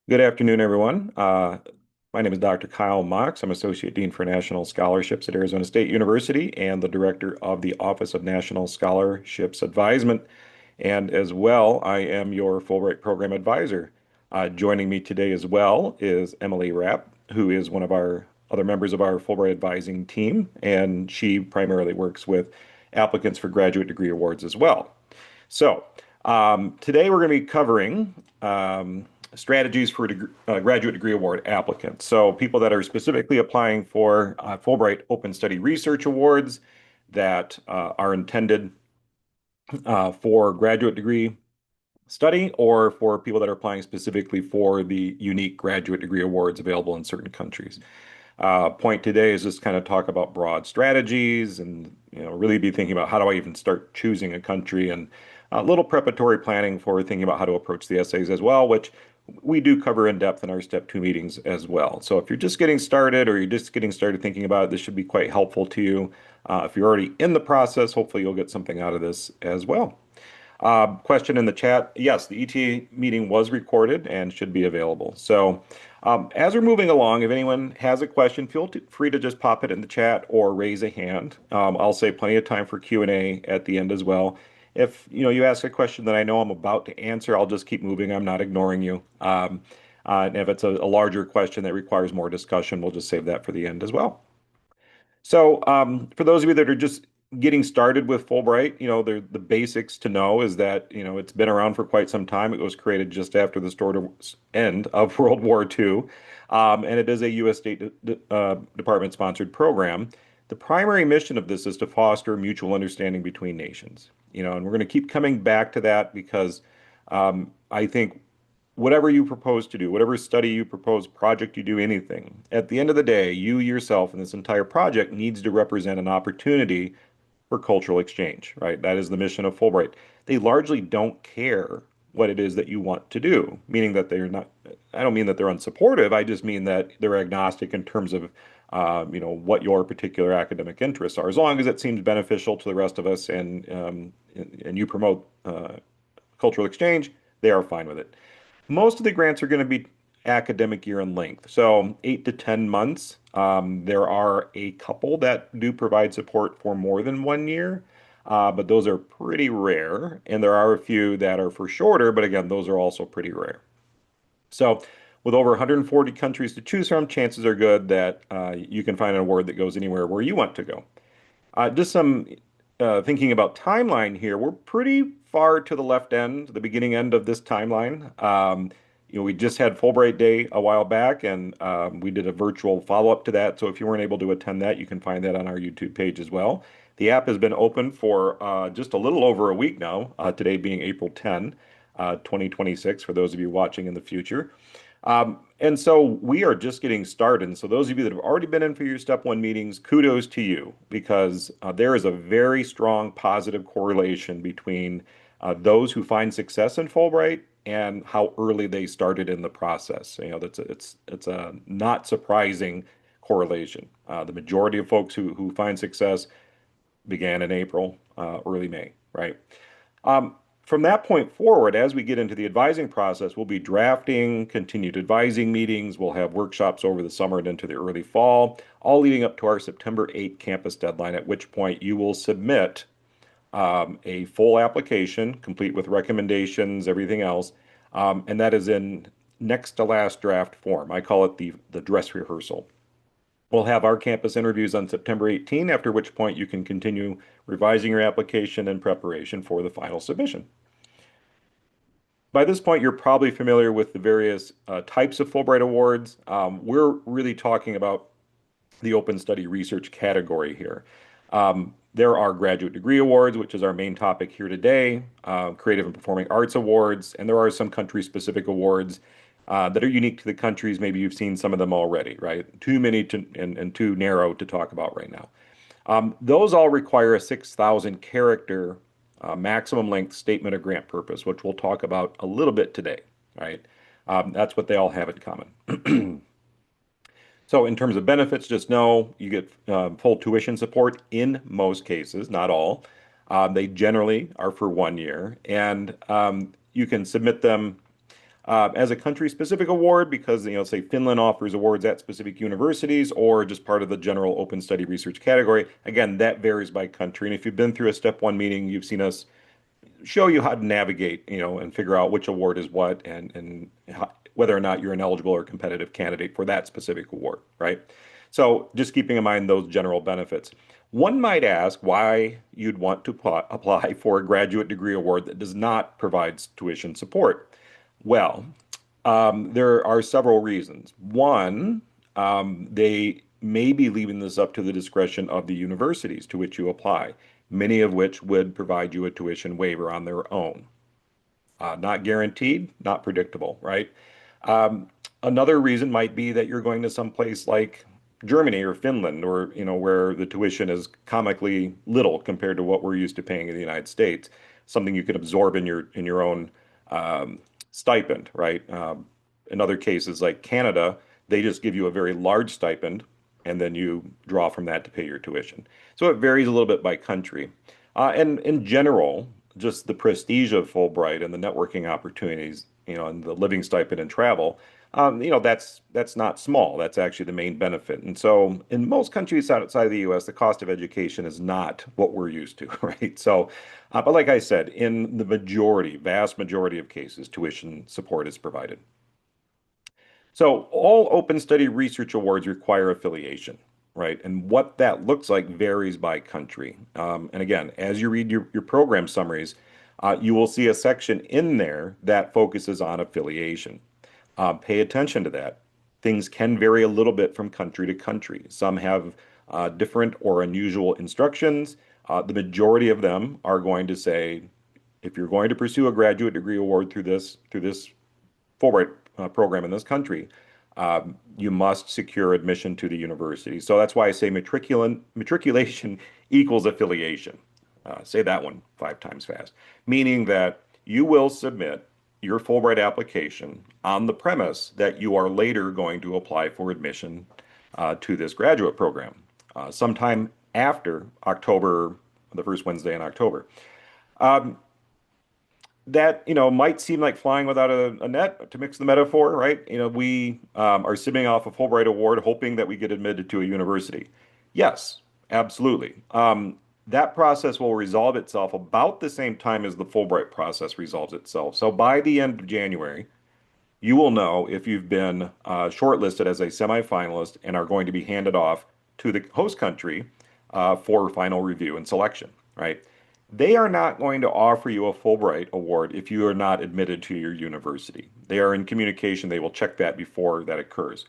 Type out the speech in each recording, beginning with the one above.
Good afternoon, everyone. My name is Dr. Kyle Mox. I'm Associate Dean for National Scholarships at Arizona State University and the Director of the Office of National Scholarships Advisement. And as well, I am your Fulbright Program Advisor. Joining me today as well is Emily Rapp, who is one of our other members of our Fulbright advising team, and she primarily works with applicants for graduate degree awards as well. So, today we're going to be covering strategies for graduate degree award applicants. So, people that are specifically applying for Fulbright Open Study Research Awards that are intended for graduate degree study or for people that are applying specifically for the unique graduate degree awards available in certain countries. Point today is just kind of talk about broad strategies and really be thinking about how do I even start choosing a country and a little preparatory planning for thinking about how to approach the essays as well, which we do cover in depth in our step two meetings as well. So if you're just getting started or you're just getting started thinking about it, this should be quite helpful to you. If you're already in the process, hopefully you'll get something out of this as well. Question in the chat. Yes, the ETA meeting was recorded and should be available. So, as we're moving along, if anyone has a question, feel free to just pop it in the chat or raise a hand. I'll save plenty of time for Q&A at the end as well. If you ask a question that I know I'm about to answer, I'll just keep moving. I'm not ignoring you. And if it's a larger question that requires more discussion, we'll just save that for the end as well. So, for those of you that are just getting started with Fulbright, the basics to know is that, it's been around for quite some time. It was created just after the end of World War II, and it is a U.S. Department sponsored program. The primary mission of this is to foster mutual understanding between nations, and we're going to keep coming back to that because I think whatever you propose to do, whatever study you propose, project you do, anything, at the end of the day, you yourself and this entire project needs to represent an opportunity for cultural exchange, right? That is the mission of Fulbright. They largely don't care what it is that you want to do, meaning that they're not, I don't mean that they're unsupportive. I just mean that they're agnostic in terms of, what your particular academic interests are. As long as it seems beneficial to the rest of us and you promote cultural exchange, they are fine with it. Most of the grants are going to be academic year in length, so 8 to 10 months. There are a couple that do provide support for more than 1 year, but those are pretty rare. And there are a few that are for shorter, but again, those are also pretty rare. So, with over 140 countries to choose from, chances are good that you can find an award that goes anywhere where you want to go. Just some thinking about timeline here. We're pretty far to the left end, the beginning end of this timeline. We just had Fulbright Day a while back, and we did a virtual follow-up to that. So if you weren't able to attend that, you can find that on our YouTube page as well. The app has been open for just a little over a week now, today being April 10, 2026, for those of you watching in the future. And so we are just getting started. And so those of you that have already been in for your step one meetings, kudos to you because there is a very strong positive correlation between those who find success in Fulbright and how early they started in the process. It's a not surprising correlation. The majority of folks who find success began in April, early May, right? From that point forward, as we get into the advising process, we'll be drafting continued advising meetings. We'll have workshops over the summer and into the early fall, all leading up to our September 8th campus deadline, at which point you will submit a full application, complete with recommendations, everything else, and that is in next to last draft form. I call it the dress rehearsal. We'll have our campus interviews on September 18, after which point you can continue revising your application in preparation for the final submission. By this point, you're probably familiar with the various types of Fulbright Awards. We're really talking about the open study research category here. There are graduate degree awards, which is our main topic here today, creative and performing arts awards, and there are some country-specific awards that are unique to the countries. Maybe you've seen some of them already, right? Too many and too narrow to talk about right now. Those all require a 6,000 character maximum length statement of grant purpose, which we'll talk about a little bit today, right? That's what they all have in common. So in terms of benefits, just know you get full tuition support in most cases, not all. They generally are for 1 year, and you can submit them as a country-specific award because, say Finland offers awards at specific universities or just part of the general open study research category. Again, that varies by country. And if you've been through a step one meeting, you've seen us show you how to navigate, and figure out which award is what and whether or not you're an eligible or competitive candidate for that specific award, right? So just keeping in mind those general benefits. One might ask why you'd want to apply for a graduate degree award that does not provide tuition support. Well, there are several reasons. One, they may be leaving this up to the discretion of the universities to which you apply, many of which would provide you a tuition waiver on their own. Not guaranteed, not predictable, right? Another reason might be that you're going to some place like Germany or Finland, or where the tuition is comically little compared to what we're used to paying in the United States, something you can absorb in your own stipend, right? In other cases like Canada, they just give you a very large stipend and then you draw from that to pay your tuition. So it varies a little bit by country. And in general, just the prestige of Fulbright and the networking opportunities, and the living stipend and travel, that's not small. That's actually the main benefit. And so in most countries outside of the US, the cost of education is not what we're used to, right? So, but like I said, in the vast majority of cases, tuition support is provided. So all open study research awards require affiliation, right? And what that looks like varies by country. And again, as you read your program summaries, you will see a section in there that focuses on affiliation. Pay attention to that. Things can vary a little bit from country to country. Some have different or unusual instructions. The majority of them are going to say, if you're going to pursue a graduate degree award through this Fulbright program in this country, you must secure admission to the university. So that's why I say matriculation equals affiliation. Say that one 5 times fast, meaning that you will submit your Fulbright application on the premise that you are later going to apply for admission to this graduate program sometime after October, the first Wednesday in October. Um, that might seem like flying without a net, to mix the metaphor, right? We are sipping off a Fulbright award hoping that we get admitted to a university. Yes, absolutely. That process will resolve itself about the same time as the Fulbright process resolves itself. So by the end of January, you will know if you've been shortlisted as a semifinalist and are going to be handed off to the host country for final review and selection, right? They are not going to offer you a Fulbright award if you are not admitted to your university. They are in communication. They will check that before that occurs.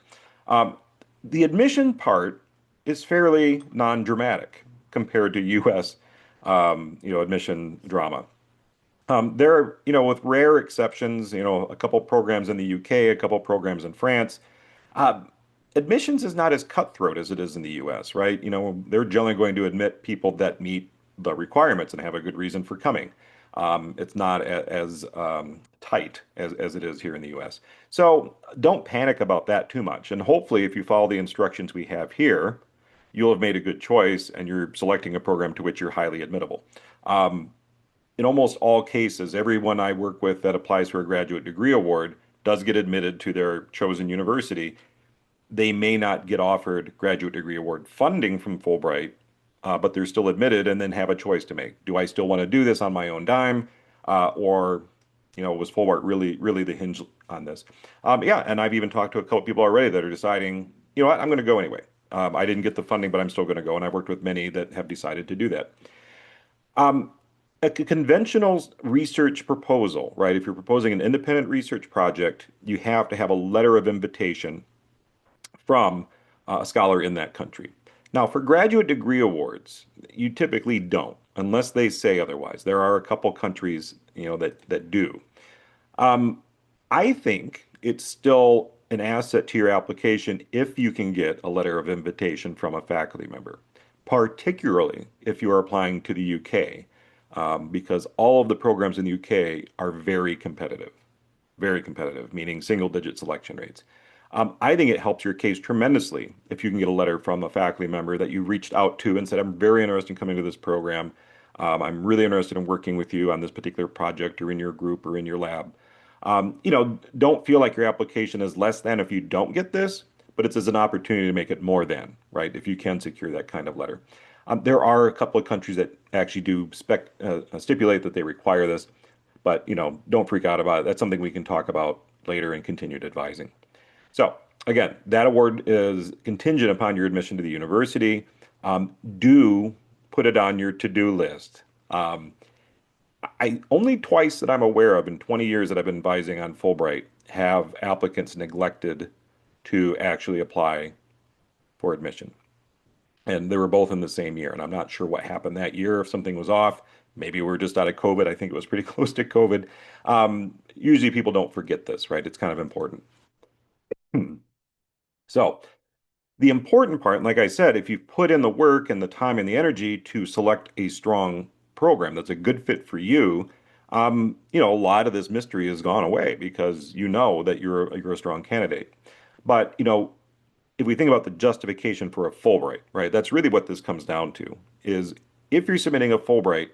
Um, the admission part is fairly non-dramatic compared to U.S. Admission drama. There are, with rare exceptions, a couple programs in the UK, a couple programs in France. Uh, Admissions is not as cutthroat as it is in the US, right? They're generally going to admit people that meet the requirements and have a good reason for coming. It's not as tight as it is here in the US. So don't panic about that too much. And hopefully, if you follow the instructions we have here, you'll have made a good choice and you're selecting a program to which you're highly admittable. Um, in almost all cases, everyone I work with that applies for a graduate degree award does get admitted to their chosen university. They may not get offered graduate degree award funding from Fulbright, but they're still admitted and then have a choice to make. Do I still want to do this on my own dime? Or, was Fulbright really the hinge on this? Yeah, and I've even talked to a couple people already that are deciding, you know what, I'm going to go anyway. I didn't get the funding, but I'm still going to go. And I've worked with many that have decided to do that. Um, a conventional research proposal, right? If you're proposing an independent research project, you have to have a letter of invitation from a scholar in that country. Now, for graduate degree awards, you typically don't, unless they say otherwise. There are a couple countries, that do. Um, I think it's still an asset to your application if you can get a letter of invitation from a faculty member, particularly if you are applying to the UK, because all of the programs in the UK are very competitive, meaning single digit selection rates. I think it helps your case tremendously if you can get a letter from a faculty member that you reached out to and said, I'm very interested in coming to this program. I'm really interested in working with you on this particular project or in your group or in your lab. Don't feel like your application is less than if you don't get this, but it's as an opportunity to make it more than, right? If you can secure that kind of letter. There are a couple of countries that actually do stipulate that they require this, but don't freak out about it. That's something we can talk about later in continued advising. So again, that award is contingent upon your admission to the university. Do put it on your to-do list. Um, I only twice that I'm aware of in 20 years that I've been advising on Fulbright have applicants neglected to actually apply for admission. And they were both in the same year. And I'm not sure what happened that year, if something was off. Maybe we're just out of COVID. I think it was pretty close to COVID. Usually people don't forget this, right? It's kind of important. Hmm. So the important part, and like I said, if you put in the work and the time and the energy to select a strong program that's a good fit for you, a lot of this mystery has gone away because you know that you're a strong candidate. But if we think about the justification for a Fulbright, right, that's really what this comes down to, is if you're submitting a Fulbright,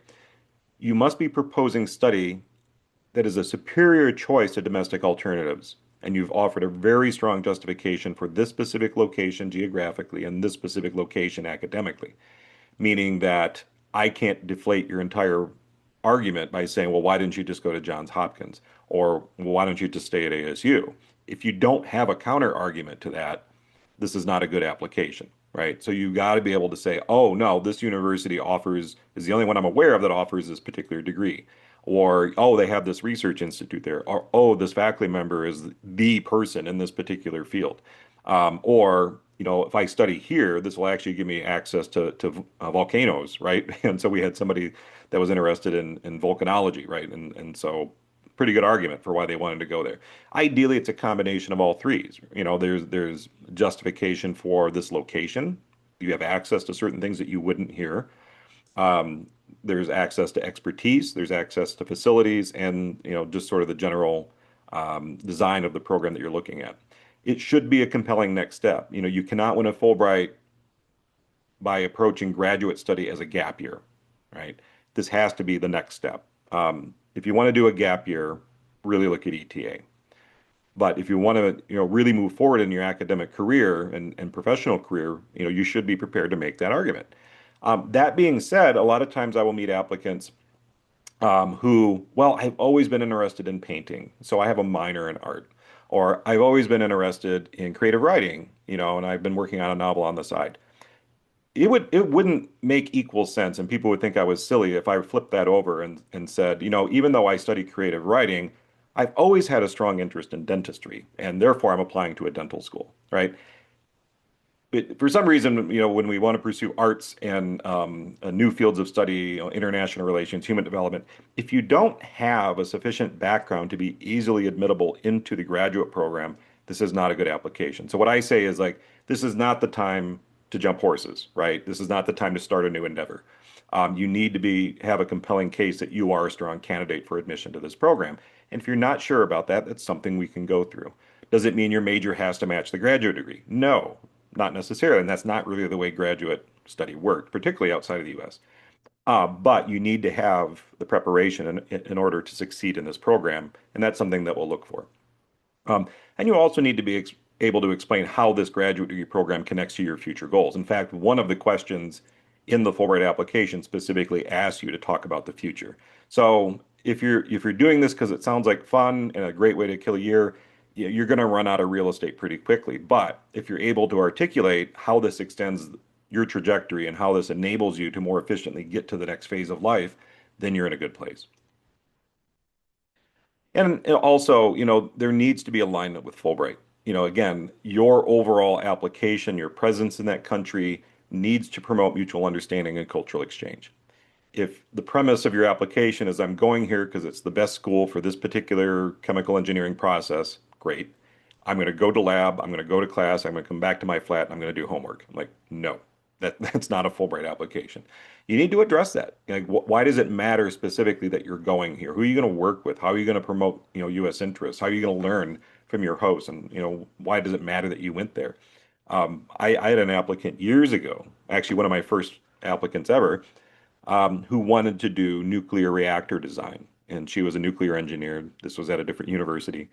you must be proposing study that is a superior choice to domestic alternatives. And you've offered a very strong justification for this specific location geographically and this specific location academically, meaning that I can't deflate your entire argument by saying, well, why didn't you just go to Johns Hopkins? Or well, why don't you just stay at ASU? If you don't have a counter argument to that, this is not a good application, right? So you got to be able to say, oh, no, this university is the only one I'm aware of that offers this particular degree. Or, oh, they have this research institute there. Or, oh, this faculty member is the person in this particular field. Or, if I study here, this will actually give me access to volcanoes, right? And so we had somebody that was interested in volcanology, right? And so pretty good argument for why they wanted to go there. Ideally, it's a combination of all threes. There's justification for this location. You have access to certain things that you wouldn't here. Um, there's access to expertise, there's access to facilities, and just sort of the general design of the program that you're looking at. It should be a compelling next step. You cannot win a Fulbright by approaching graduate study as a gap year, right? This has to be the next step. If you want to do a gap year, really look at ETA. But if you want to, really move forward in your academic career and professional career, you should be prepared to make that argument. That being said, a lot of times I will meet applicants who, well, I've always been interested in painting, so I have a minor in art. Or I've always been interested in creative writing, and I've been working on a novel on the side. It wouldn't make equal sense, and people would think I was silly if I flipped that over and said, even though I study creative writing, I've always had a strong interest in dentistry, and therefore I'm applying to a dental school, right? But for some reason, when we want to pursue arts and new fields of study, international relations, human development, if you don't have a sufficient background to be easily admittable into the graduate program, this is not a good application. So what I say is like, this is not the time to jump horses, right? This is not the time to start a new endeavor. You need to have a compelling case that you are a strong candidate for admission to this program. And if you're not sure about that, that's something we can go through. Does it mean your major has to match the graduate degree? No, not necessarily. And that's not really the way graduate study worked, particularly outside of the US. But you need to have the preparation in order to succeed in this program. And that's something that we'll look for. And you also need to be able to explain how this graduate degree program connects to your future goals. In fact, one of the questions in the Fulbright application specifically asks you to talk about the future. So if you're doing this because it sounds like fun and a great way to kill a year, you're going to run out of real estate pretty quickly. But if you're able to articulate how this extends your trajectory and how this enables you to more efficiently get to the next phase of life, then you're in a good place. And also, there needs to be alignment with Fulbright. Again, your overall application, your presence in that country needs to promote mutual understanding and cultural exchange. If the premise of your application is I'm going here because it's the best school for this particular chemical engineering process, great. I'm going to go to lab, I'm going to go to class, I'm going to come back to my flat, and I'm going to do homework. I'm like, no, that's not a Fulbright application. You need to address that. Like, why does it matter specifically that you're going here? Who are you going to work with? How are you going to promote, U.S. interests? How are you going to learn from your host? And, why does it matter that you went there? I had an applicant years ago, actually one of my first applicants ever, who wanted to do nuclear reactor design. and she was a nuclear engineer. This was at a different university,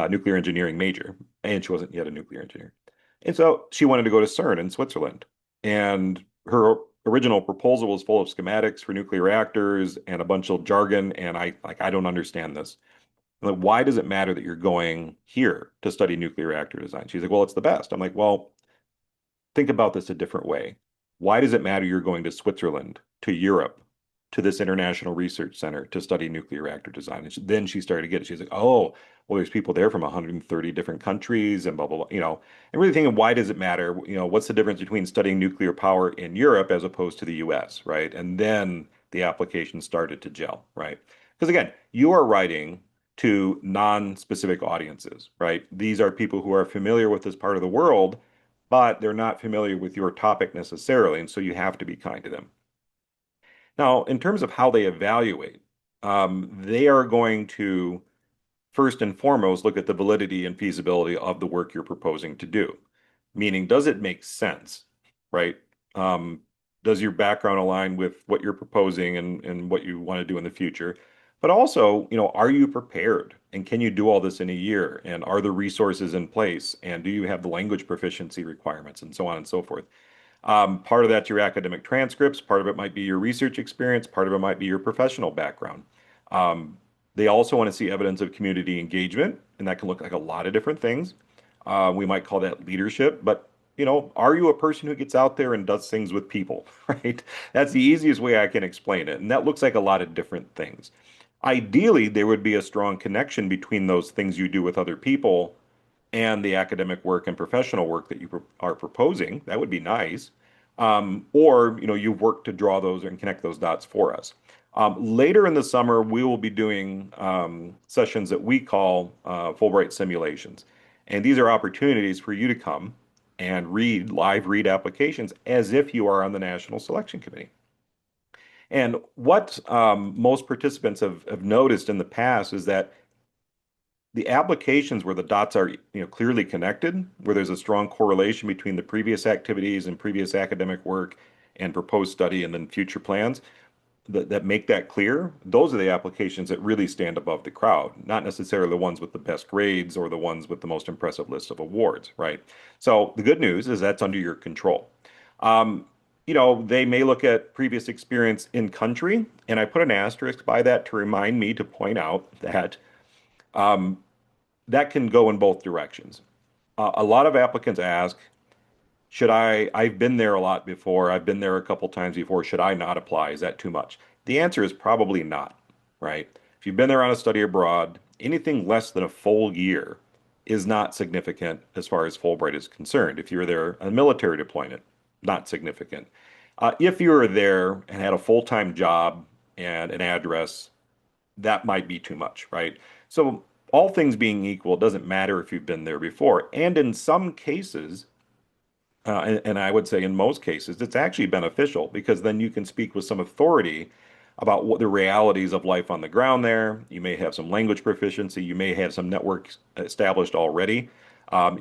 nuclear engineering major, and she wasn't yet a nuclear engineer. And so she wanted to go to CERN in Switzerland. And her original proposal was full of schematics for nuclear reactors and a bunch of jargon. And I don't understand this. I'm like, why does it matter that you're going here to study nuclear reactor design? She's like, well, it's the best. I'm like, well, think about this a different way. Why does it matter you're going to Switzerland, to Europe, to this international research center to study nuclear reactor design? And then she started to get it. She's like, oh, well, there's people there from 130 different countries and blah, blah, blah, and really thinking, why does it matter? What's the difference between studying nuclear power in Europe as opposed to the US, right? And then the application started to gel, right? Because again, you are writing to non-specific audiences, right? These are people who are familiar with this part of the world, but they're not familiar with your topic necessarily, and so you have to be kind to them. Now, in terms of how they evaluate, they are going to first and foremost look at the validity and feasibility of the work you're proposing to do. Meaning, does it make sense, right? Um, does your background align with what you're proposing and what you want to do in the future? But also, are you prepared? And can you do all this in a year? And are the resources in place? And do you have the language proficiency requirements and so on and so forth? Part of that's your academic transcripts, part of it might be your research experience, part of it might be your professional background. Um, they also want to see evidence of community engagement, and that can look like a lot of different things. We might call that leadership, but are you a person who gets out there and does things with people, right? That's the easiest way I can explain it. And that looks like a lot of different things. Ideally, there would be a strong connection between those things you do with other people and the academic work and professional work that you are proposing. That would be nice. Or, you've worked to draw those and connect those dots for us. Later in the summer, we will be doing sessions that we call Fulbright simulations. And these are opportunities for you to come and live read applications as if you are on the National Selection Committee. And what most participants have noticed in the past is that the applications where the dots are clearly connected, where there's a strong correlation between the previous activities and previous academic work and proposed study and then future plans that make that clear, those are the applications that really stand above the crowd, not necessarily the ones with the best grades or the ones with the most impressive list of awards, right? So the good news is that's under your control. Um, they may look at previous experience in country, and I put an asterisk by that to remind me to point out that um, that can go in both directions. A lot of applicants ask, I've been there a lot before, I've been there a couple times before, should I not apply? Is that too much? The answer is probably not, right? If you've been there on a study abroad, anything less than a full year is not significant as far as Fulbright is concerned. If you're there on a military deployment, not significant. If you were there and had a full-time job and an address, that might be too much, right? So all things being equal, it doesn't matter if you've been there before. And in some cases, and I would say in most cases, it's actually beneficial because then you can speak with some authority about what the realities of life on the ground there. You may have some language proficiency. You may have some networks established already.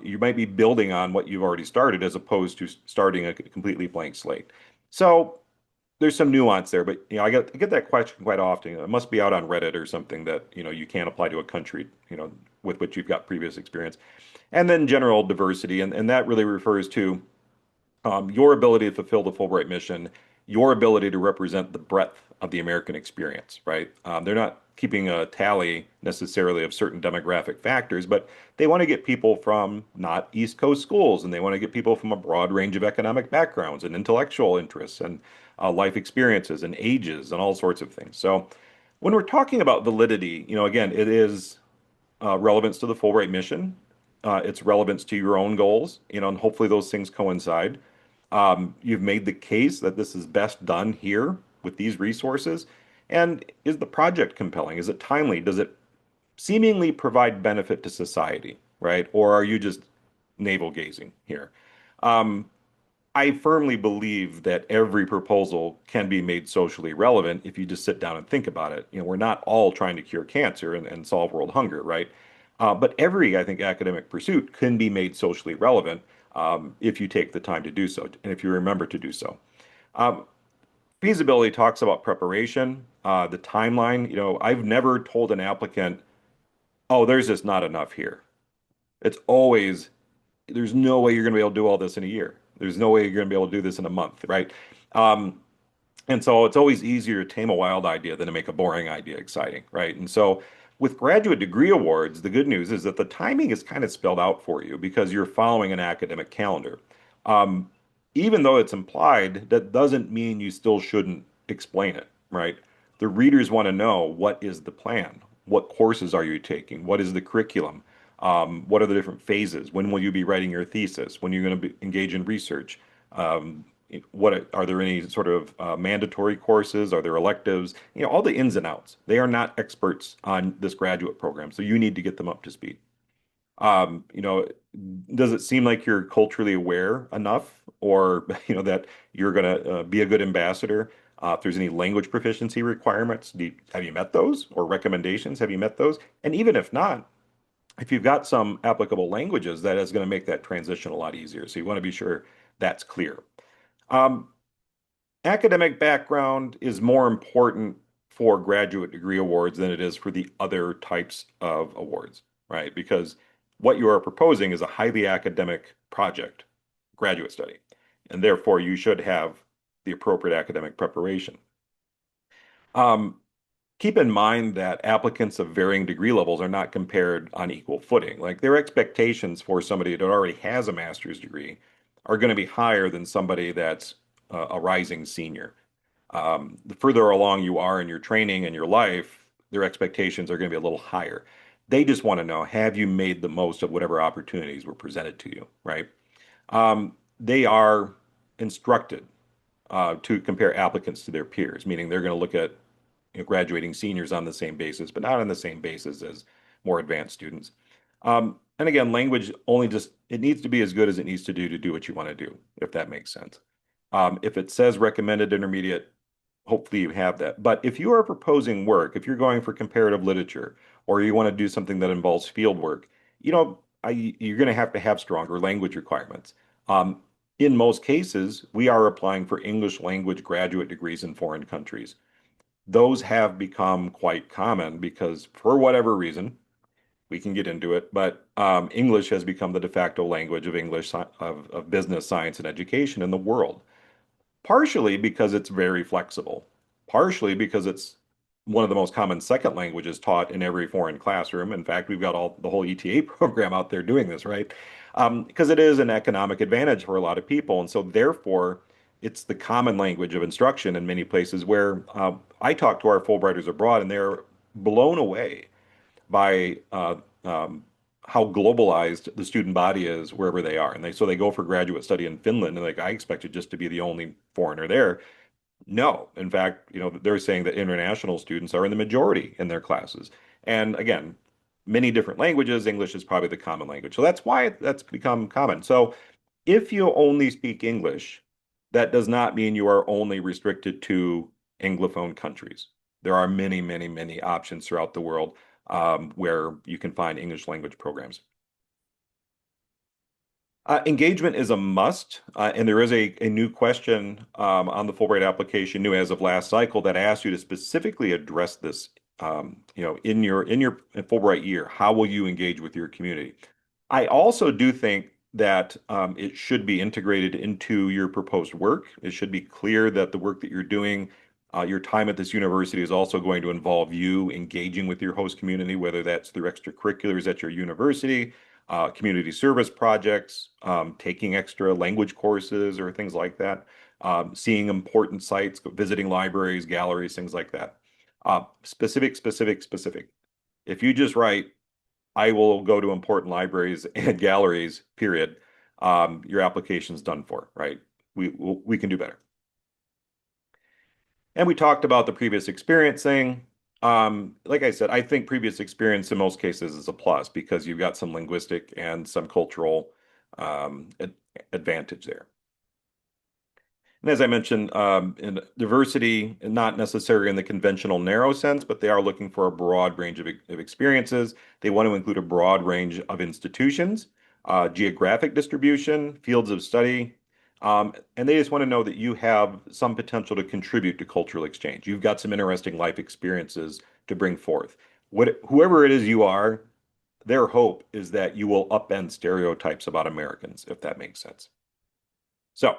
You might be building on what you've already started as opposed to starting a completely blank slate. So there's some nuance there, but I get that question quite often. It must be out on Reddit or something that you can't apply to a country with which you've got previous experience, and then general diversity, and that really refers to your ability to fulfill the Fulbright mission, your ability to represent the breadth of the American experience, right? They're not keeping a tally necessarily of certain demographic factors, but they want to get people from not East Coast schools, and they want to get people from a broad range of economic backgrounds and intellectual interests and life experiences and ages and all sorts of things. So when we're talking about validity, again, it is relevance to the Fulbright mission. It's relevance to your own goals, and hopefully those things coincide. You've made the case that this is best done here with these resources. And is the project compelling? Is it timely? Does it seemingly provide benefit to society, right? Or are you just navel gazing here? Um, I firmly believe that every proposal can be made socially relevant if you just sit down and think about it. We're not all trying to cure cancer and solve world hunger, right? But every, I think, academic pursuit can be made socially relevant if you take the time to do so and if you remember to do so. Um, Feasibility talks about preparation. the timeline, I've never told an applicant, oh, there's just not enough here. It's always, there's no way you're going to be able to do all this in a year. There's no way you're going to be able to do this in a month, right? Um, and so it's always easier to tame a wild idea than to make a boring idea exciting, right? And so with graduate degree awards, the good news is that the timing is kind of spelled out for you because you're following an academic calendar. Um, Even though it's implied, that doesn't mean you still shouldn't explain it, right? The readers want to know, what is the plan? What courses are you taking? What is the curriculum? What are the different phases? When will you be writing your thesis? When are you going to engage in research? Um, what are there any sort of mandatory courses? Are there electives? All the ins and outs. They are not experts on this graduate program, so you need to get them up to speed. Um, you know, does it seem like you're culturally aware enough, or that you're going to be a good ambassador? If there's any language proficiency requirements, have you met those, or recommendations? Have you met those? And even if not, if you've got some applicable languages, that is going to make that transition a lot easier. So you want to be sure that's clear. Um, Academic background is more important for graduate degree awards than it is for the other types of awards, right? Because what you are proposing is a highly academic project, graduate study, and therefore you should have the appropriate academic preparation. Um, Keep in mind that applicants of varying degree levels are not compared on equal footing. Like, their expectations for somebody that already has a master's degree are going to be higher than somebody that's a rising senior. The further along you are in your training and your life, their expectations are going to be a little higher. They just want to know, have you made the most of whatever opportunities were presented to you, right? They are instructed to compare applicants to their peers, meaning they're going to look at graduating seniors on the same basis, but not on the same basis as more advanced students. And again, language only just, it needs to be as good as it needs to do what you want to do, if that makes sense. If it says recommended intermediate, hopefully you have that. But if you are proposing work, if you're going for comparative literature, or you want to do something that involves field work, you're going to have stronger language requirements. Um, in most cases, we are applying for English language graduate degrees in foreign countries. Those have become quite common because, for whatever reason, we can get into it, but English has become the de facto language of of business, science, and education in the world. Partially because it's very flexible, partially because it's one of the most common second languages taught in every foreign classroom. In fact, we've got the whole ETA program out there doing this, right? Because it is an economic advantage for a lot of people, and so therefore, it's the common language of instruction in many places where I talk to our Fulbrighters abroad, and they're blown away by how globalized the student body is wherever they are. And they go for graduate study in Finland, and like, I expected just to be the only foreigner there. No, in fact, they're saying that international students are in the majority in their classes. And again, many different languages. English is probably the common language. So that's why that's become common. So if you only speak English, that does not mean you are only restricted to Anglophone countries. There are many, many, many options throughout the world where you can find English language programs. Engagement is a must, and there is a new question on the Fulbright application, new as of last cycle, that asks you to specifically address this. In your Fulbright year, how will you engage with your community? I also do think that it should be integrated into your proposed work. It should be clear that the work that you're doing, your time at this university, is also going to involve you engaging with your host community, whether that's through extracurriculars at your university, community service projects, taking extra language courses or things like that, seeing important sites, visiting libraries, galleries, things like that. Specific, specific, specific. If you just write, I will go to important libraries and galleries, period, your application's done for, right? We can do better. And we talked about the previous experience thing. Like I said, I think previous experience in most cases is a plus because you've got some linguistic and some cultural ad advantage there. And as I mentioned, in diversity, not necessarily in the conventional narrow sense, but they are looking for a broad range of experiences. They want to include a broad range of institutions, geographic distribution, fields of study. And they just want to know that you have some potential to contribute to cultural exchange. You've got some interesting life experiences to bring forth. Whoever it is you are, their hope is that you will upend stereotypes about Americans, if that makes sense. So,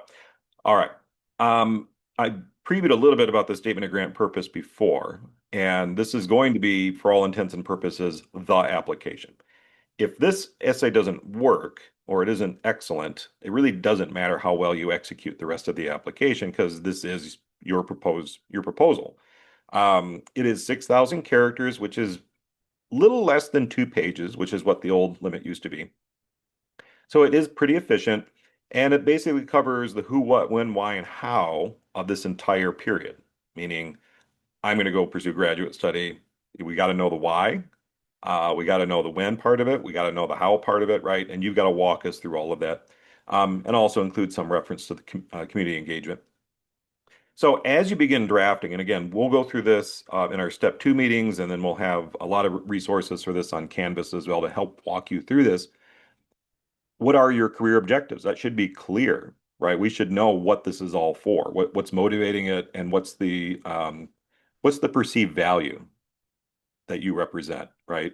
all right. I previewed a little bit about the statement of grant purpose before, and this is going to be, for all intents and purposes, the application. If this essay doesn't work or it isn't excellent, it really doesn't matter how well you execute the rest of the application because this is your proposal. It is 6,000 characters, which is little less than 2 pages, which is what the old limit used to be. So it is pretty efficient, and it basically covers the who, what, when, why, and how of this entire period. Meaning, I'm going to go pursue graduate study. We got to know the why. We got to know the when part of it. We got to know the how part of it, right? And you've got to walk us through all of that, and also include some reference to the community engagement. So as you begin drafting, and again, we'll go through this in our step 2 meetings, and then we'll have a lot of resources for this on Canvas as well to help walk you through this. What are your career objectives? That should be clear, right? We should know what this is all for, what's motivating it, and what's the perceived value that you represent, right?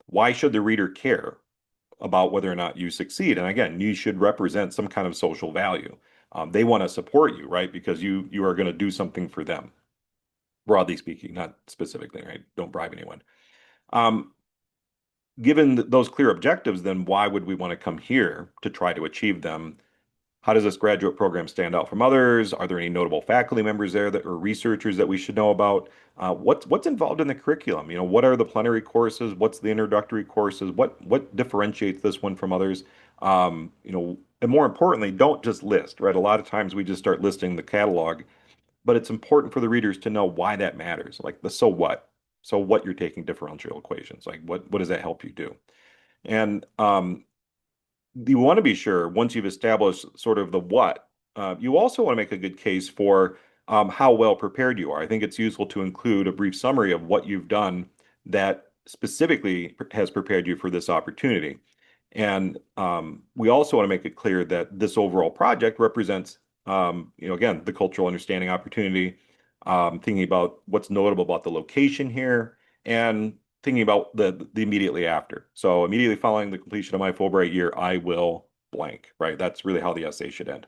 Why should the reader care about whether or not you succeed? And again, you should represent some kind of social value. They want to support you, right? Because you are going to do something for them, broadly speaking, not specifically, right? Don't bribe anyone. Um, Given those clear objectives, then why would we want to come here to try to achieve them? How does this graduate program stand out from others? Are there any notable faculty members there that or researchers that we should know about? What's involved in the curriculum? What are the plenary courses? What's the introductory courses? What differentiates this one from others? And more importantly, don't just list, right? A lot of times we just start listing the catalog, but it's important for the readers to know why that matters. Like the so what? So what you're taking differential equations? Like what does that help you do? And you want to be sure once you've established sort of the what, you also want to make a good case for how well prepared you are. I think it's useful to include a brief summary of what you've done that specifically has prepared you for this opportunity. And we also want to make it clear that this overall project represents, again, the cultural understanding opportunity, thinking about what's notable about the location here, and thinking about the immediately after. So immediately following the completion of my Fulbright year, I will blank, right? That's really how the essay should end.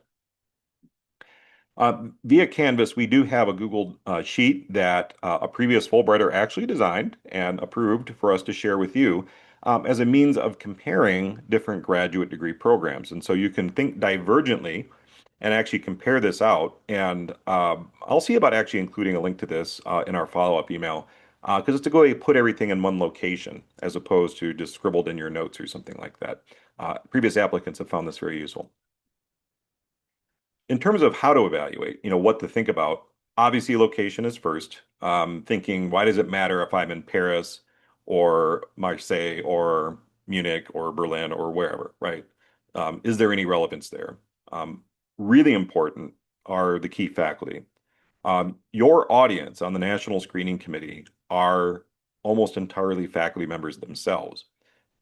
Via Canvas, we do have a Google sheet that a previous Fulbrighter actually designed and approved for us to share with you as a means of comparing different graduate degree programs. And so you can think divergently and actually compare this out. And I'll see about actually including a link to this in our follow-up email because it's a good way to put everything in one location as opposed to just scribbled in your notes or something like that. Previous applicants have found this very useful. In terms of how to evaluate, what to think about, obviously location is first. Thinking, why does it matter if I'm in Paris or Marseille or Munich or Berlin or wherever, right? Is there any relevance there? Really important are the key faculty. Your audience on the National Screening Committee are almost entirely faculty members themselves.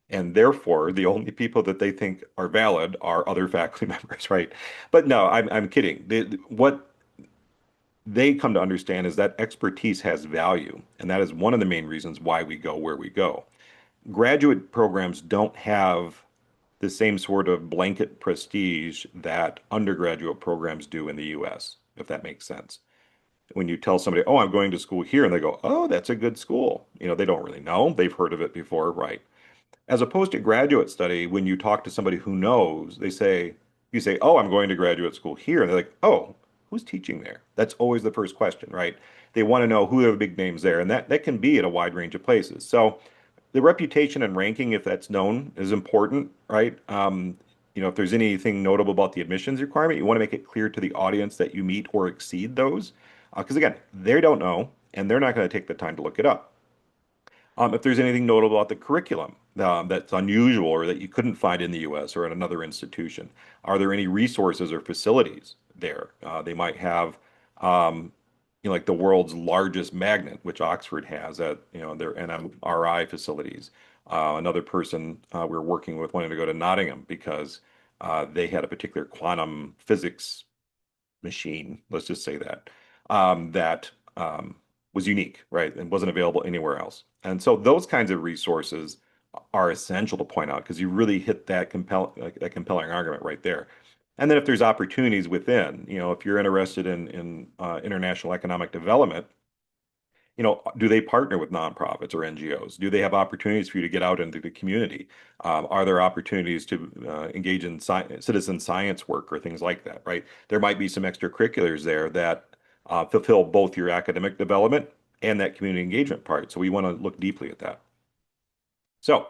And therefore, the only people that they think are valid are other faculty members, right? But no, I'm kidding. What they come to understand is that expertise has value, and that is one of the main reasons why we go where we go. Graduate programs don't have the same sort of blanket prestige that undergraduate programs do in the US, if that makes sense. When you tell somebody, "Oh, I'm going to school here," and they go, "Oh, that's a good school." They don't really know. They've heard of it before, right? As opposed to graduate study, when you talk to somebody who knows, you say, "Oh, I'm going to graduate school here." And they're like, "Oh, who's teaching there?" That's always the first question, right? They want to know who are the big names there. And that can be at a wide range of places. So the reputation and ranking, if that's known, is important, right? If there's anything notable about the admissions requirement, you want to make it clear to the audience that you meet or exceed those. Because again, they don't know, and they're not going to take the time to look it up. If there's anything notable about the curriculum that's unusual or that you couldn't find in the US or at another institution, are there any resources or facilities there? They might have, like the world's largest magnet, which Oxford has at, their NMRI facilities. Another person we're working with wanted to go to Nottingham because They had a particular quantum physics machine, let's just say that, that was unique, right? And wasn't available anywhere else. And so those kinds of resources are essential to point out because you really hit that compelling argument right there. And then if there's opportunities within, if you're interested in international economic development, do they partner with nonprofits or NGOs? Do they have opportunities for you to get out into the community? Are there opportunities to engage in citizen science work or things like that, right? There might be some extracurriculars there that fulfill both your academic development and that community engagement part. So we want to look deeply at that. So,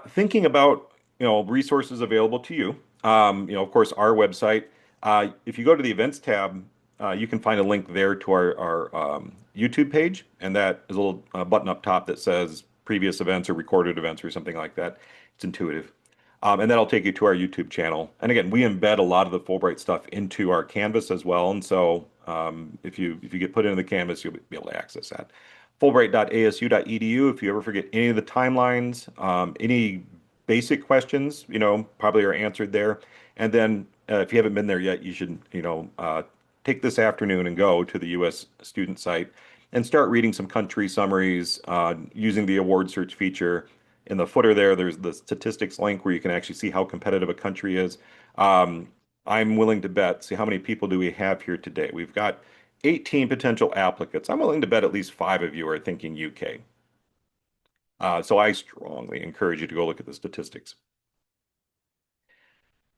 thinking about resources available to you, of course, our website. If you go to the events tab, you can find a link there to our YouTube page, and that is a little button up top that says previous events or recorded events or something like that. It's intuitive. And that'll take you to our YouTube channel. And again, we embed a lot of the Fulbright stuff into our Canvas as well. And so if you get put into the Canvas, you'll be able to access that. Fulbright.asu.edu. If you ever forget any of the timelines, any basic questions, probably are answered there. And then if you haven't been there yet, you should, take this afternoon and go to the U.S. student site and start reading some country summaries using the award search feature. In the footer there, there's the statistics link where you can actually see how competitive a country is. Um, I'm willing to bet, see how many people do we have here today? We've got 18 potential applicants. I'm willing to bet at least five of you are thinking UK. So I strongly encourage you to go look at the statistics.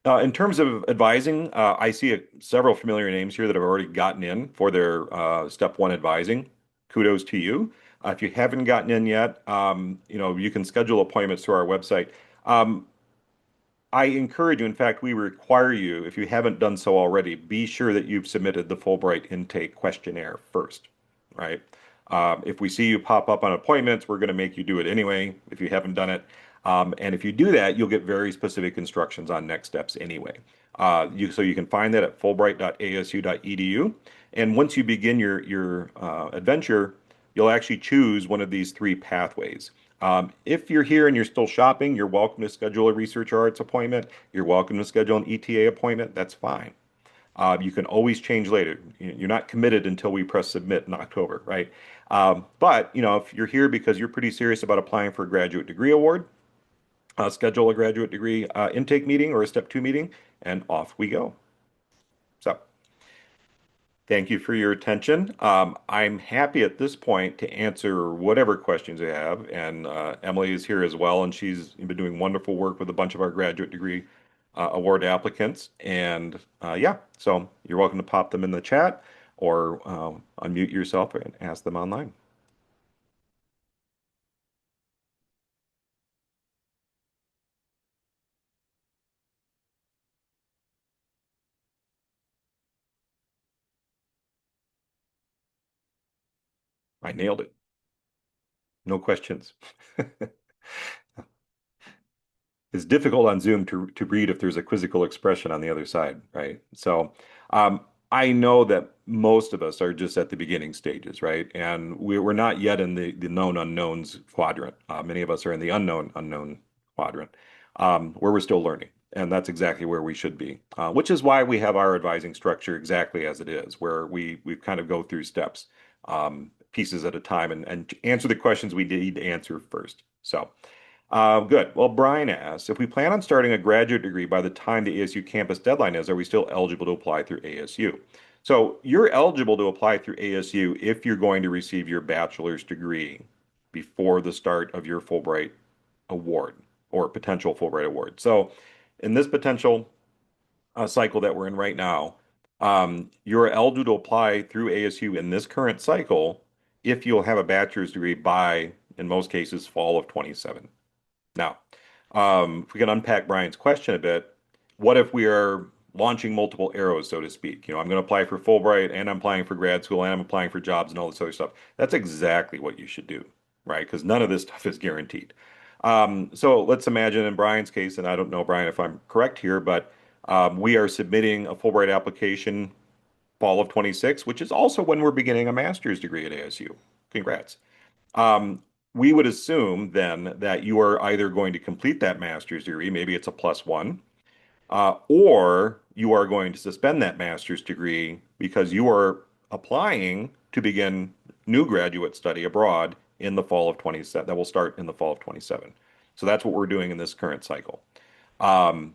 In terms of advising, I see several familiar names here that have already gotten in for their step one advising. Kudos to you. If you haven't gotten in yet, you can schedule appointments through our website. Um, I encourage you, in fact, we require you, if you haven't done so already, be sure that you've submitted the Fulbright intake questionnaire first, right? If we see you pop up on appointments, we're going to make you do it anyway if you haven't done it. And if you do that, you'll get very specific instructions on next steps anyway. So you can find that at fulbright.asu.edu. And once you begin your adventure, you'll actually choose one of these three pathways. If you're here and you're still shopping, you're welcome to schedule a research or arts appointment. You're welcome to schedule an ETA appointment. That's fine. You can always change later. You're not committed until we press submit in October, right? But if you're here because you're pretty serious about applying for a graduate degree award, schedule a graduate degree intake meeting or a step two meeting, and off we go. So. Thank you for your attention. I'm happy at this point to answer whatever questions you have. And Emily is here as well, and she's been doing wonderful work with a bunch of our graduate degree award applicants. And yeah, so you're welcome to pop them in the chat or unmute yourself and ask them online. I nailed it. No questions. It's difficult on Zoom to read if there's a quizzical expression on the other side, right? So I know that most of us are just at the beginning stages, right? And we're not yet in the known unknowns quadrant. Many of us are in the unknown unknown quadrant, where we're still learning. And that's exactly where we should be, which is why we have our advising structure exactly as it is, where we kind of go through steps, pieces at a time, and answer the questions we need to answer first. So. Good. Well, Brian asks, if we plan on starting a graduate degree by the time the ASU campus deadline is, are we still eligible to apply through ASU? So you're eligible to apply through ASU if you're going to receive your bachelor's degree before the start of your Fulbright award or potential Fulbright award. So in this potential cycle that we're in right now, you're eligible to apply through ASU in this current cycle if you'll have a bachelor's degree by, in most cases, fall of 27. Now, if we can unpack Brian's question a bit, what if we are launching multiple arrows, so to speak? I'm going to apply for Fulbright and I'm applying for grad school and I'm applying for jobs and all this other stuff. That's exactly what you should do, right? Because none of this stuff is guaranteed. So let's imagine in Brian's case, and I don't know, Brian, if I'm correct here, but we are submitting a Fulbright application fall of 26, which is also when we're beginning a master's degree at ASU. Congrats. We would assume then that you are either going to complete that master's degree, maybe it's a plus one, Or you are going to suspend that master's degree because you are applying to begin new graduate study abroad in the fall of 27. That will start in the fall of 27. So that's what we're doing in this current cycle. Um,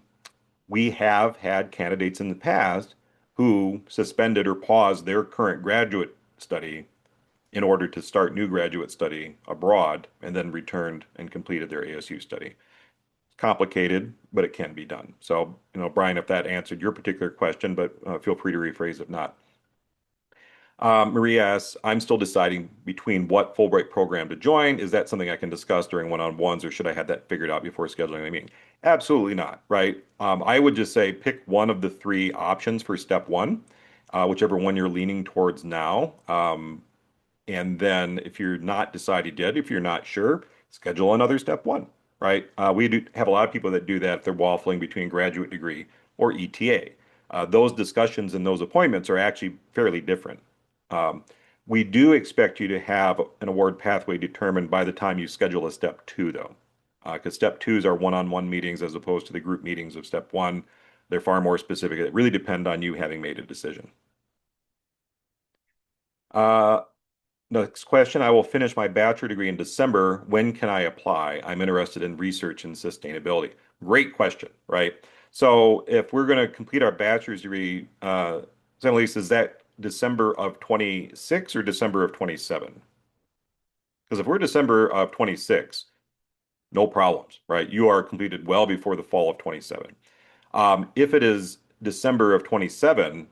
we have had candidates in the past who suspended or paused their current graduate study in order to start new graduate study abroad and then returned and completed their ASU study. Complicated, but it can be done. So, Brian, if that answered your particular question, but feel free to rephrase if not. Maria asks, I'm still deciding between what Fulbright program to join. Is that something I can discuss during one-on-ones, or should I have that figured out before scheduling a meeting? Absolutely not, right? I would just say pick one of the three options for step one, whichever one you're leaning towards now. And then if you're not decided yet, if you're not sure, schedule another step one, right? We do have a lot of people that do that if they're waffling between graduate degree or ETA. Those discussions and those appointments are actually fairly different. Um, we do expect you to have an award pathway determined by the time you schedule a step two, though, because step twos are one-on-one meetings as opposed to the group meetings of step one. They're far more specific. It really depend on you having made a decision. Uh, Next question. I will finish my bachelor degree in December. When can I apply? I'm interested in research and sustainability. Great question, right? So if we're going to complete our bachelor's degree, Annalise, is that December of 26 or December of 27? Because if we're December of 26, no problems, right? You are completed well before the fall of 27. If it is December of 27,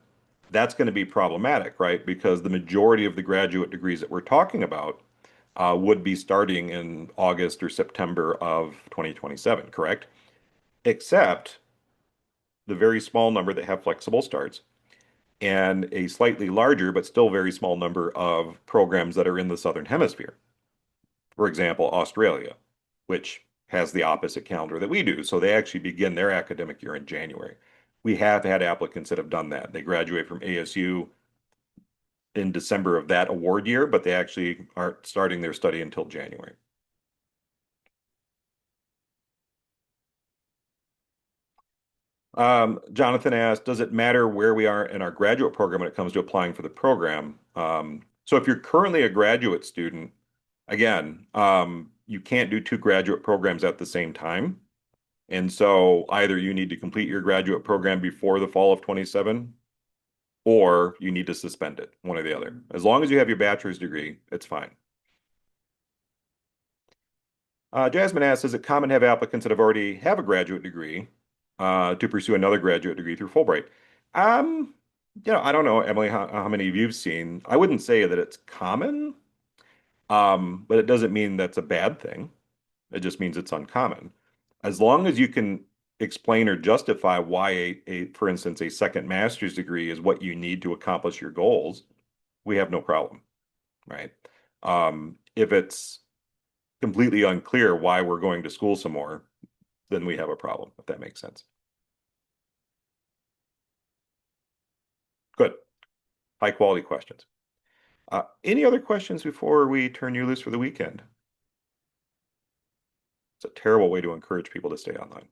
that's going to be problematic, right? Because the majority of the graduate degrees that we're talking about would be starting in August or September of 2027, correct? Except the very small number that have flexible starts and a slightly larger but still very small number of programs that are in the Southern Hemisphere. For example, Australia, which has the opposite calendar that we do. So they actually begin their academic year in January. We have had applicants that have done that. They graduate from ASU in December of that award year, but they actually aren't starting their study until January. Jonathan asked, does it matter where we are in our graduate program when it comes to applying for the program? So if you're currently a graduate student, again, you can't do two graduate programs at the same time. And so either you need to complete your graduate program before the fall of 27, or you need to suspend it, one or the other. As long as you have your bachelor's degree, it's fine. Jasmine asks, is it common to have applicants that have already have a graduate degree to pursue another graduate degree through Fulbright? Um, I don't know, Emily, how many of you've seen. I wouldn't say that it's common, but it doesn't mean that's a bad thing. It just means it's uncommon. As long as you can explain or justify why for instance, a second master's degree is what you need to accomplish your goals, we have no problem, right? If it's completely unclear why we're going to school some more, then we have a problem, if that makes sense. Good. High quality questions. Any other questions before we turn you loose for the weekend? It's a terrible way to encourage people to stay online.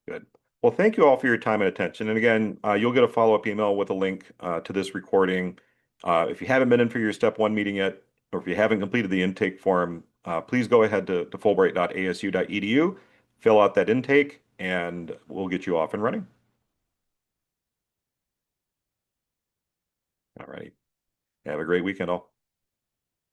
Good. Well, thank you all for your time and attention. And again, you'll get a follow-up email with a link to this recording. If you haven't been in for your step one meeting yet, or if you haven't completed the intake form, please go ahead to fulbright.asu.edu, fill out that intake, and we'll get you off and running. All right. Have a great weekend all.